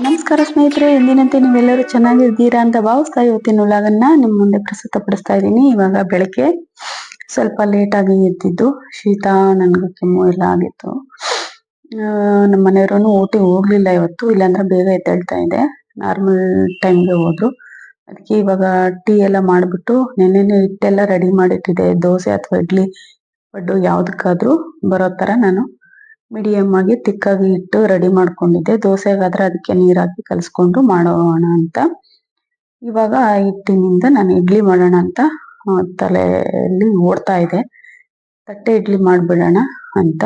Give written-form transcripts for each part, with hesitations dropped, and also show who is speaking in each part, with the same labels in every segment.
Speaker 1: ನಮಸ್ಕಾರ ಸ್ನೇಹಿತರೆ, ಎಂದಿನಂತೆ ನೀವೆಲ್ಲರೂ ಚೆನ್ನಾಗಿದ್ದೀರಾ ಅಂತ ಭಾವಿಸ್ತಾ ಇವತ್ತಿನ ವ್ಲಾಗನ್ನ ನಿಮ್ಮ ಮುಂದೆ ಪ್ರಸ್ತುತಪಡಿಸ್ತಾ ಇದ್ದೀನಿ. ಇವಾಗ ಬೆಳಗ್ಗೆ ಸ್ವಲ್ಪ ಲೇಟಾಗಿ ಎದ್ದಿದ್ದು, ಶೀತ, ನನಗೆ ಕೆಮ್ಮು ಎಲ್ಲ ಆಗಿತ್ತು. ನಮ್ಮ ಮನೆಯವರು ಊಟಿಗೆ ಹೋಗ್ಲಿಲ್ಲ ಇವತ್ತು, ಇಲ್ಲಾಂದ್ರೆ ಬೇಗ ಎದ್ದೇಳ್ತಾ ಇದೆ. ನಾರ್ಮಲ್ ಟೈಮ್ಗೆ ಹೋದ್ರು. ಅದಕ್ಕೆ ಇವಾಗ ಟೀ ಎಲ್ಲ ಮಾಡಿಬಿಟ್ಟು ನೆನ್ನೆನೆ ಹಿಟ್ಟೆಲ್ಲ ರೆಡಿ ಮಾಡಿಟ್ಟಿದೆ. ದೋಸೆ ಅಥವಾ ಇಡ್ಲಿ ಪಡ್ಡು ಯಾವುದಕ್ಕಾದ್ರೂ ಬರೋ ಥರ ನಾನು ಮೀಡಿಯಮ್ ಆಗಿ ತಿಕ್ಕಾಗಿ ಇಟ್ಟು ರೆಡಿ ಮಾಡ್ಕೊಂಡಿದ್ದೆ. ದೋಸೆಗಾದ್ರೆ ಅದಕ್ಕೆ ನೀರ್ ಹಾಕಿ ಕಲಿಸ್ಕೊಂಡು ಮಾಡೋಣ ಅಂತ. ಇವಾಗ ಹಿಟ್ಟಿನಿಂದ ನಾನು ಇಡ್ಲಿ ಮಾಡೋಣ ಅಂತ ತಲೆಯಲ್ಲಿ ಓಡ್ತಾ ಇದೆ. ತಟ್ಟೆ ಇಡ್ಲಿ ಮಾಡ್ಬಿಡೋಣ ಅಂತ.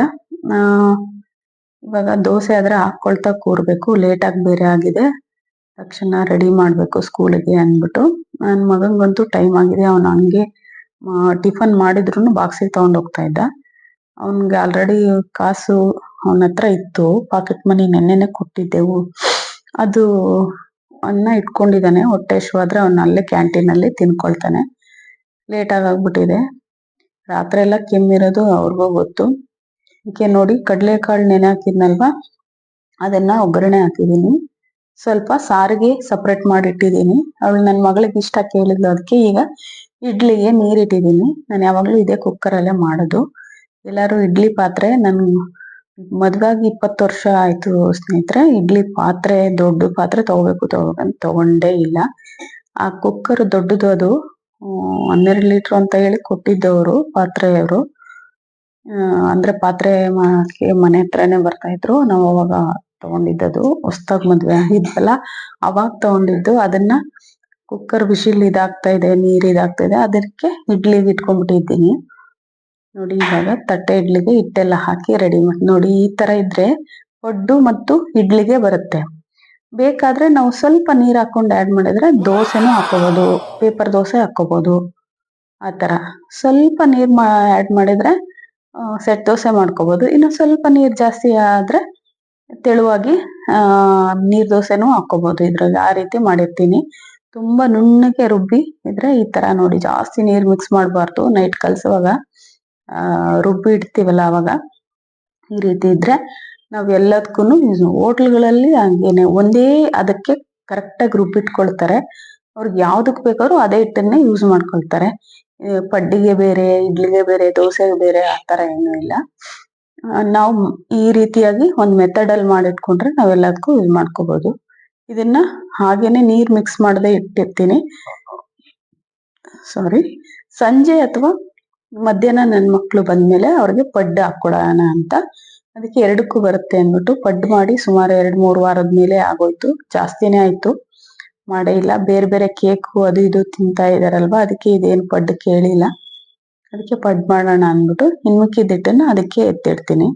Speaker 1: ಇವಾಗ ದೋಸೆ ಆದ್ರೆ ಹಾಕೊಳ್ತಾ ಕೂರ್ಬೇಕು, ಲೇಟಾಗಿ ಬೇರೆ ಆಗಿದೆ. ತಕ್ಷಣ ರೆಡಿ ಮಾಡ್ಬೇಕು ಸ್ಕೂಲಿಗೆ ಅಂದ್ಬಿಟ್ಟು. ನನ್ನ ಮಗಂಗಂತೂ ಟೈಮ್ ಆಗಿದೆ. ಅವನು ಹಂಗೆ ಟಿಫನ್ ಮಾಡಿದ್ರು ಬಾಕ್ಸಿಗೆ ತಗೊಂಡ್ ಹೋಗ್ತಾ ಇದ್ದ. ಅವನ್ಗೆ ಆಲ್ರೆಡಿ ಕಾಸು ಅವನ ಹತ್ರ ಇತ್ತು, ಪಾಕೆಟ್ ಮನಿ ನೆನ್ನೆನೆ ಕೊಟ್ಟಿದ್ದೆವು. ಅದು ಅನ್ನ ಇಟ್ಕೊಂಡಿದ್ದಾನೆ. ಹೊಟ್ಟೆ ಹಸಿವಾದ್ರೆ ಅವನ್ನ ಅಲ್ಲೇ ಕ್ಯಾಂಟೀನ್ ಅಲ್ಲಿ ತಿನ್ಕೊಳ್ತಾನೆ. ಲೇಟ್ ಆಗ್ಬಿಟ್ಟಿದೆ. ರಾತ್ರಿ ಎಲ್ಲ ಕೆಮ್ಮಿರೋದು ಅವ್ರಿಗೂ ಗೊತ್ತು. ಅದಕ್ಕೆ ನೋಡಿ ಕಡಲೆಕಾಳು ನೆನೆ ಹಾಕಿದ್ನಲ್ವಾ, ಅದನ್ನ ಒಗ್ಗರಣೆ ಹಾಕಿದೀನಿ. ಸ್ವಲ್ಪ ಸಾರಿಗೆ ಸಪ್ರೇಟ್ ಮಾಡಿ ಇಟ್ಟಿದ್ದೀನಿ. ಅವಳು ನನ್ನ ಮಗಳಿಗೆ ಇಷ್ಟ ಕೇಳಿದ್ಲು, ಅದಕ್ಕೆ ಈಗ ಇಡ್ಲಿಗೆ ನೀರಿಟ್ಟಿದ್ದೀನಿ. ನಾನು ಯಾವಾಗ್ಲೂ ಇದೇ ಕುಕ್ಕರ್ ಅಲ್ಲೇ ಮಾಡೋದು. ಎಲ್ಲಾರು ಇಡ್ಲಿ ಪಾತ್ರೆ, ನನ್ ಮದ್ವಾಗಿ 20 ವರ್ಷ ಆಯ್ತು ಸ್ನೇಹಿತರೆ. ಇಡ್ಲಿ ಪಾತ್ರೆ, ದೊಡ್ಡ ಪಾತ್ರೆ ತಗೋಬೇಕಂತ ತಗೊಂಡೇ ಇಲ್ಲ. ಆ ಕುಕ್ಕರ್ ದೊಡ್ಡದು, ಅದು 12 ಲೀಟರ್ ಅಂತ ಹೇಳಿ ಕೊಟ್ಟಿದ್ದವರು ಪಾತ್ರೆಯವರು. ಅಂದ್ರೆ ಪಾತ್ರೆ ಮನೆ ಹತ್ರನೇ ಬರ್ತಾ ಇದ್ರು. ನಾವು ಅವಾಗ ತಗೊಂಡಿದ್ದದು, ಹೊಸ್ದಾಗ್ ಮದ್ವೆ ಆಗಿದ್ವಲ್ಲ ಅವಾಗ ತಗೊಂಡಿದ್ದು. ಅದನ್ನ ಕುಕ್ಕರ್ ಬಿಸಿಲ್ ಇದಾಗ್ತಾ ಇದೆ, ನೀರ್ ಇದಾಗ್ತಾ ಇದೆ, ಅದಕ್ಕೆ ಇಡ್ಲಿಗೆ ಇಟ್ಕೊಂಡ್ಬಿಟ್ಟಿದ್ದೀನಿ. ನೋಡಿ ಇವಾಗ ತಟ್ಟೆ ಇಡ್ಲಿಗೆ ಹಿಟ್ಟೆಲ್ಲ ಹಾಕಿ ರೆಡಿ ಮಾಡಿ. ನೋಡಿ ಈ ತರ ಇದ್ರೆ ಪಡ್ಡು ಮತ್ತು ಇಡ್ಲಿಗೆ ಬರುತ್ತೆ. ಬೇಕಾದ್ರೆ ನಾವು ಸ್ವಲ್ಪ ನೀರ್ ಹಾಕೊಂಡು ಆಡ್ ಮಾಡಿದ್ರೆ ದೋಸೆನೂ ಹಾಕೋಬಹುದು, ಪೇಪರ್ ದೋಸೆ ಹಾಕೋಬಹುದು. ಆತರ ಸ್ವಲ್ಪ ನೀರ್ ಆಡ್ ಮಾಡಿದ್ರೆ ಸೆಟ್ ದೋಸೆ ಮಾಡ್ಕೋಬಹುದು. ಇನ್ನು ಸ್ವಲ್ಪ ನೀರ್ ಜಾಸ್ತಿ ಆದ್ರೆ ತೆಳುವಾಗಿ ನೀರ್ ದೋಸೆನೂ ಹಾಕೋಬಹುದು ಇದ್ರಲ್ಲಿ. ಆ ರೀತಿ ಮಾಡಿರ್ತೀನಿ. ತುಂಬಾ ನುಣ್ಣಗೆ ರುಬ್ಬಿ ಇದ್ರೆ ಈ ತರ ನೋಡಿ. ಜಾಸ್ತಿ ನೀರ್ ಮಿಕ್ಸ್ ಮಾಡಬಾರ್ದು. ನೈಟ್ ಕಲ್ಸುವಾಗ ರುಬ್ಬಿ ಇಡ್ತೀವಲ್ಲ ಅವಾಗ ಈ ರೀತಿ ಇದ್ರೆ ನಾವ್ ಎಲ್ಲದಕ್ಕೂನು ಹೋಟ್ಲ್ಗಳಲ್ಲಿ ಹಂಗೇನೆ ಒಂದೇ ಅದಕ್ಕೆ ಕರೆಕ್ಟಾಗಿ ರುಬ್ಬಿಟ್ಕೊಳ್ತಾರೆ. ಅವ್ರಿಗೆ ಯಾವ್ದಕ್ ಬೇಕಾದ್ರೂ ಅದೇ ಹಿಟ್ಟನ್ನೇ ಯೂಸ್ ಮಾಡ್ಕೊಳ್ತಾರೆ. ಪಡ್ಡಿಗೆ ಬೇರೆ, ಇಡ್ಲಿಗೆ ಬೇರೆ, ದೋಸೆಗೆ ಬೇರೆ ಆತರ ಏನೂ ಇಲ್ಲ. ನಾವು ಈ ರೀತಿಯಾಗಿ ಒಂದ್ ಮೆಥಡ್ ಅಲ್ಲಿ ಮಾಡಿಟ್ಕೊಂಡ್ರೆ ನಾವೆಲ್ಲದಕ್ಕೂ ಯೂಸ್ ಮಾಡ್ಕೋಬಹುದು. ಇದನ್ನ ಹಾಗೇನೆ ನೀರ್ ಮಿಕ್ಸ್ ಮಾಡದೆ ಇಟ್ಟಿರ್ತೀನಿ. ಸಾರಿ, ಸಂಜೆ ಅಥವಾ ಮಧ್ಯಾಹ್ನ ನನ್ನ ಮಕ್ಳು ಬಂದ್ಮೇಲೆ ಅವ್ರಿಗೆ ಪಡ್ಡು ಹಾಕೊಡೋಣ ಅಂತ. ಅದಕ್ಕೆ ಎರಡಕ್ಕೂ ಬರುತ್ತೆ ಅಂದ್ಬಿಟ್ಟು ಪಡ್ಡು ಮಾಡಿ ಸುಮಾರು 2-3 ವಾರದ ಮೇಲೆ ಆಗೋಯ್ತು. ಜಾಸ್ತಿನೇ ಆಯ್ತು, ಮಾಡೇ ಇಲ್ಲ. ಬೇರೆ ಬೇರೆ ಕೇಕು ಅದು ಇದು ತಿಂತಾ ಇದಾರಲ್ವಾ, ಅದಕ್ಕೆ ಇದೇನು ಪಡ್ಡು ಕೇಳಿಲ್ಲ. ಅದಕ್ಕೆ ಪಡ್ಡು ಮಾಡೋಣ ಅಂದ್ಬಿಟ್ಟು ಇನ್ಮಿಕ್ಕಿದ್ದಿಟ್ಟನ್ನ ಅದಕ್ಕೆ ಎತ್ತಿಡ್ತೀನಿ.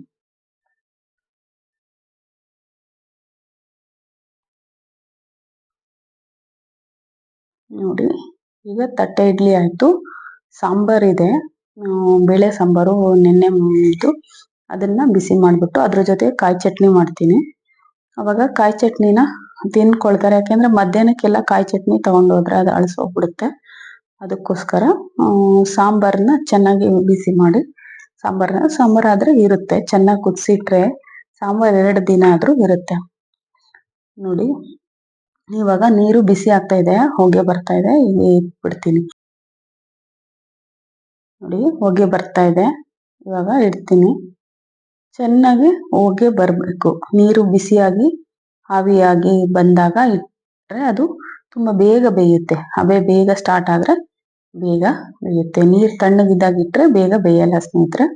Speaker 1: ನೋಡಿ ಈಗ ತಟ್ಟೆ ಇಡ್ಲಿ ಆಯ್ತು. ಸಾಂಬಾರ್ ಇದೆ, ಬೇಳೆ ಸಾಂಬಾರು ನೆನ್ನೆ ಇದ್ದು, ಅದನ್ನ ಬಿಸಿ ಮಾಡ್ಬಿಟ್ಟು ಅದ್ರ ಜೊತೆ ಕಾಯಿ ಚಟ್ನಿ ಮಾಡ್ತೀನಿ. ಅವಾಗ ಕಾಯಿ ಚಟ್ನಿನ ತಿನ್ಕೊಳ್ತಾರೆ. ಯಾಕೆಂದ್ರೆ ಮಧ್ಯಾಹ್ನಕ್ಕೆಲ್ಲ ಕಾಯಿ ಚಟ್ನಿ ತಗೊಂಡೋದ್ರೆ ಅದು ಅಳಸೋಗ್ಬಿಡುತ್ತೆ. ಅದಕ್ಕೋಸ್ಕರ ಸಾಂಬಾರನ್ನ ಚೆನ್ನಾಗಿ ಬಿಸಿ ಮಾಡಿ, ಸಾಂಬಾರ್ ಆದ್ರೆ ಇರುತ್ತೆ, ಚೆನ್ನಾಗಿ ಕುದಿಸಿಟ್ರೆ ಸಾಂಬಾರ್ 2 ದಿನ ಆದ್ರೂ ಇರುತ್ತೆ. ನೋಡಿ ಇವಾಗ ನೀರು ಬಿಸಿ ಆಗ್ತಾ ಇದೆ, ಹೊಗೆ ಬರ್ತಾ ಇದೆ. ಈಗ ಇಟ್ಬಿಡ್ತೀನಿ. ನೋಡಿ ಹೊಗೆ ಬರ್ತಾ ಇದೆ, ಇವಾಗ ಇಡ್ತೀನಿ. ಚೆನ್ನಾಗಿ ಹೊಗೆ ಬರ್ಬೇಕು. ನೀರು ಬಿಸಿಯಾಗಿ ಆವಿಯಾಗಿ ಬಂದಾಗ ಇಟ್ರೆ ಅದು ತುಂಬಾ ಬೇಗ ಬೇಯುತ್ತೆ. ಹಬೆ ಬೇಗ ಸ್ಟಾರ್ಟ್ ಆದ್ರೆ ಬೇಗ ಬೇಯುತ್ತೆ. ನೀರ್ ತಣ್ಣಗಿದ್ದಾಗ ಇಟ್ರೆ ಬೇಗ ಬೇಯಲ್ಲ ಸ್ನೇಹಿತರೆ.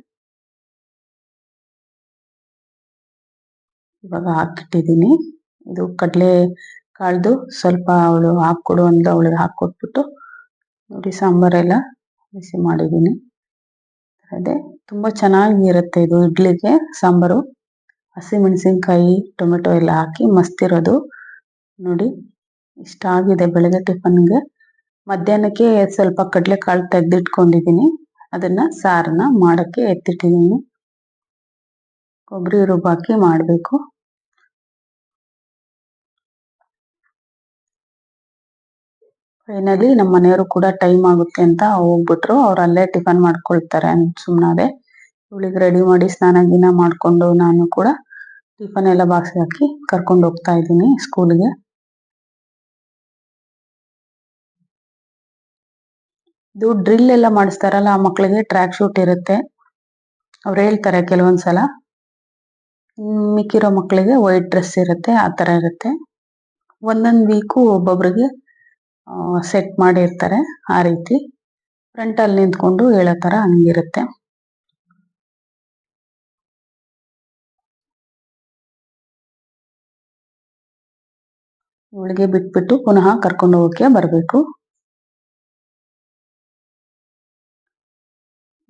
Speaker 1: ಇವಾಗ ಹಾಕಿಟ್ಟಿದ್ದೀನಿ. ಇದು ಕಡಲೆ ಕಾಳ್ದು ಸ್ವಲ್ಪ ಅವಳು ಹಾಕೊಡು ಅಂದ್ಲು, ಅವಳಿಗೆ ಹಾಕೊಟ್ಬಿಟ್ಟು ನೋಡಿ ಸಾಂಬಾರೆಲ್ಲ ಬಿಸಿ ಮಾಡಿದ್ದೀನಿ. ಅದೇ ತುಂಬಾ ಚೆನ್ನಾಗಿರುತ್ತೆ ಇದು ಇಡ್ಲಿಗೆ ಸಾಂಬಾರು. ಹಸಿಮೆಣಸಿನ್ಕಾಯಿ, ಟೊಮೆಟೊ ಎಲ್ಲ ಹಾಕಿ ಮಸ್ತ್ ಇರೋದು. ನೋಡಿ ಇಷ್ಟ ಆಗಿದೆ ಬೆಳಗ್ಗೆ ಟಿಫನ್ಗೆ. ಮಧ್ಯಾಹ್ನಕ್ಕೆ ಸ್ವಲ್ಪ ಕಡಲೆಕಾಳು ತೆಗೆದಿಟ್ಕೊಂಡಿದ್ದೀನಿ, ಅದನ್ನ ಸಾರನ್ನ ಮಾಡಕ್ಕೆ ಎತ್ತಿಟ್ಟಿದ್ದೀನಿ. ಕೊಬ್ಬರಿ ರುಬ್ಬಾಕಿ ಮಾಡಬೇಕು. ಫೈನಲಿ ನಮ್ಮ ಮನೆಯವರು ಕೂಡ ಟೈಮ್ ಆಗುತ್ತೆ ಅಂತ ಹೋಗ್ಬಿಟ್ರು. ಅವ್ರು ಅಲ್ಲೇ ಟಿಫನ್ ಮಾಡ್ಕೊಳ್ತಾರೆ ಅಂತ ಸುಮ್ಮನಾದೆ. ಇವಳಿಗೆ ರೆಡಿ ಮಾಡಿ ಸ್ನಾನ ಗೀನ ಮಾಡ್ಕೊಂಡು ನಾನು ಕೂಡ ಟಿಫನ್ ಎಲ್ಲ ಬಾಕ್ಸ್ ಹಾಕಿ ಕರ್ಕೊಂಡು ಹೋಗ್ತಾ ಇದ್ದೀನಿ ಸ್ಕೂಲಿಗೆ. ಇದು ಡ್ರಿಲ್ ಎಲ್ಲ ಮಾಡಿಸ್ತಾರಲ್ಲ ಆ ಮಕ್ಕಳಿಗೆ ಟ್ರ್ಯಾಕ್ ಶೂಟ್ ಇರುತ್ತೆ. ಅವ್ರು ಹೇಳ್ತಾರೆ ಕೆಲವೊಂದ್ಸಲ. ಮಿಕ್ಕಿರೋ ಮಕ್ಕಳಿಗೆ ವೈಟ್ ಡ್ರೆಸ್ ಇರುತ್ತೆ, ಆ ಥರ ಇರುತ್ತೆ. ಒಂದೊಂದು ವೀಕು ಒಬ್ಬೊಬ್ರಿಗೆ ಸೆಟ್ ಮಾಡಿರ್ತಾರೆ ಆ ರೀತಿ. ಫ್ರಂಟಲ್ಲಿ ನಿಂತ್ಕೊಂಡು ಹೇಳೋ ಥರ ಹಂಗಿರುತ್ತೆ. ಇವಳಿಗೆ ಬಿಟ್ಬಿಟ್ಟು ಪುನಃ ಕರ್ಕೊಂಡು ಹೋಗೋಕೆ ಬರಬೇಕು.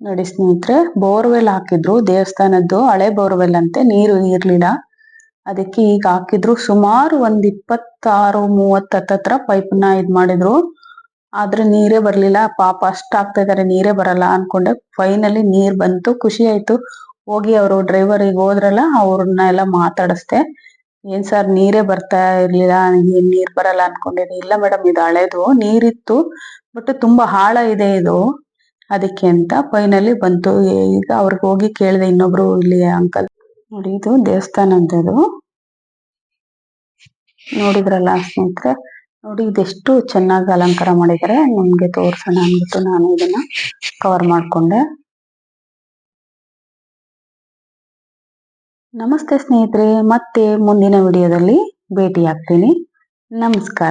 Speaker 1: ನೋಡಿ ಸ್ನೇಹಿತರೆ, ಬೋರ್ವೆಲ್ ಹಾಕಿದ್ರು, ದೇವಸ್ಥಾನದ್ದು ಹಳೆ ಬೋರ್ವೆಲ್ ಅಂತೆ, ನೀರು ಇರ್ಲಿಲ್ಲ. ಅದಕ್ಕೆ ಈಗ ಹಾಕಿದ್ರು. ಸುಮಾರು ಒಂದ್ 26-30 ಹತ್ತತ್ರ ಪೈಪ್ನ ಇದ್ ಮಾಡಿದ್ರು. ಆದ್ರೆ ನೀರೇ ಬರ್ಲಿಲ್ಲ. ಪಾಪ ಅಷ್ಟ್ ಆಗ್ತಾ ಇದಾರೆ, ನೀರೇ ಬರಲ್ಲ ಅನ್ಕೊಂಡೆ. ಫೈನಲಿ ನೀರ್ ಬಂತು, ಖುಷಿ ಆಯ್ತು. ಹೋಗಿ ಅವರು ಡ್ರೈವರಿಗೆ ಹೋದ್ರಲ್ಲ, ಅವ್ರನ್ನ ಎಲ್ಲ ಮಾತಾಡಿಸ್ದೆ. ಏನ್ ಸರ್ ನೀರೇ ಬರ್ತಾ ಇರ್ಲಿಲ್ಲ, ಏನ್ ನೀರ್ ಬರಲ್ಲ ಅನ್ಕೊಂಡಿದ್ದೆ. ಇಲ್ಲ ಮೇಡಮ್, ಇದು ಹಳೇದು, ನೀರಿತ್ತು ಬಟ್ ತುಂಬಾ ಆಳ ಇದೆ ಇದು, ಅದಕ್ಕೆ ಅಂತ. ಫೈನಲಿ ಬಂತು. ಈಗ ಅವ್ರಿಗೆ ಹೋಗಿ ಕೇಳಿದೆ, ಇನ್ನೊಬ್ರು ಇಲ್ಲಿ ಅಂಕಲ್. ನೋಡಿ, ಇದು ದೇವಸ್ಥಾನದ್ದು. ನೋಡಿದ್ರಲ್ಲ ಸ್ನೇಹಿತರೆ, ನೋಡಿ ಇದೆಷ್ಟು ಚೆನ್ನಾಗಿ ಅಲಂಕಾರ ಮಾಡಿದ್ದಾರೆ. ನಿಮ್ಗೆ ತೋರ್ಸೋಣ ಅಂದ್ಬಿಟ್ಟು ನಾನು ಇದನ್ನ ಕವರ್ ಮಾಡ್ಕೊಂಡೆ. ನಮಸ್ತೆ ಸ್ನೇಹಿತರೆ, ಮತ್ತೆ ಮುಂದಿನ ವಿಡಿಯೋದಲ್ಲಿ ಭೇಟಿ ಆಗ್ತೀನಿ. ನಮಸ್ಕಾರ.